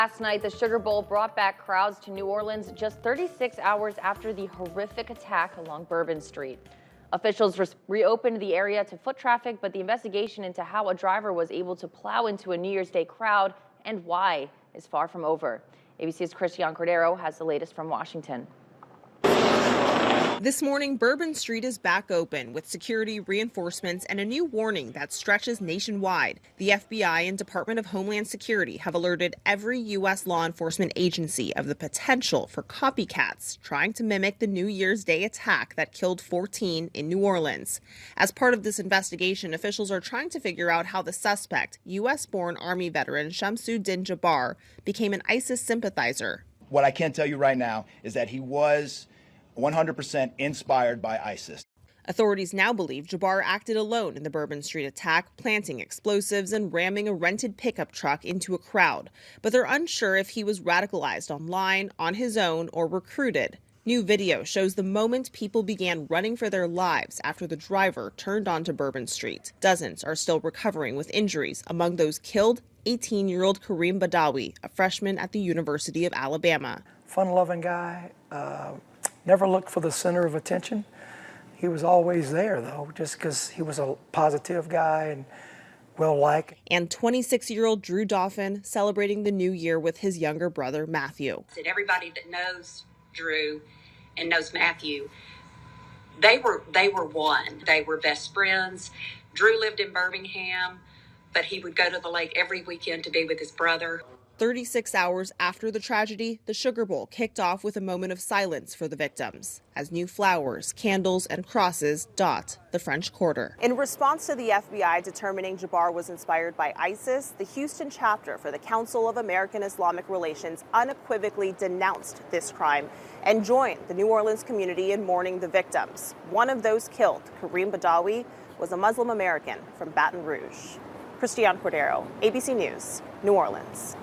Last night, the Sugar Bowl brought back crowds to New Orleans just 36 hours after the horrific attack along Bourbon Street. Officials reopened the area to foot traffic, but the investigation into how a driver was able to plow into a New Year's Day crowd and why is far from over. ABC's Christian Cordero has the latest from Washington. This morning, Bourbon Street is back open with security reinforcements and a new warning that stretches nationwide. The FBI and Department of Homeland Security have alerted every U.S. law enforcement agency of the potential for copycats trying to mimic the New Year's Day attack that killed 14 in New Orleans. As part of this investigation, officials are trying to figure out how the suspect, U.S.-born Army veteran Shamsuddin Jabbar, became an ISIS sympathizer. What I can tell you right now is that he was 100% inspired by ISIS. Authorities now believe Jabbar acted alone in the Bourbon Street attack, planting explosives and ramming a rented pickup truck into a crowd. But they're unsure if he was radicalized online, on his own, or recruited. New video shows the moment people began running for their lives after the driver turned onto Bourbon Street. Dozens are still recovering with injuries. Among those killed, 18-year-old Kareem Badawi, a freshman at the University of Alabama. Fun-loving guy. Never looked for the center of attention. He was always there, though, just because he was a positive guy and well-liked. And 26-year-old Drew Dauphin celebrating the new year with his younger brother, Matthew. Everybody that knows Drew and knows Matthew, they were one. They were best friends. Drew lived in Birmingham, but he would go to the lake every weekend to be with his brother. 36 hours after the tragedy, the Sugar Bowl kicked off with a moment of silence for the victims, as new flowers, candles, and crosses dot the French Quarter. In response to the FBI determining Jabbar was inspired by ISIS, the Houston chapter for the Council of American Islamic Relations unequivocally denounced this crime and joined the New Orleans community in mourning the victims. One of those killed, Kareem Badawi, was a Muslim American from Baton Rouge. Christian Cordero, ABC News, New Orleans.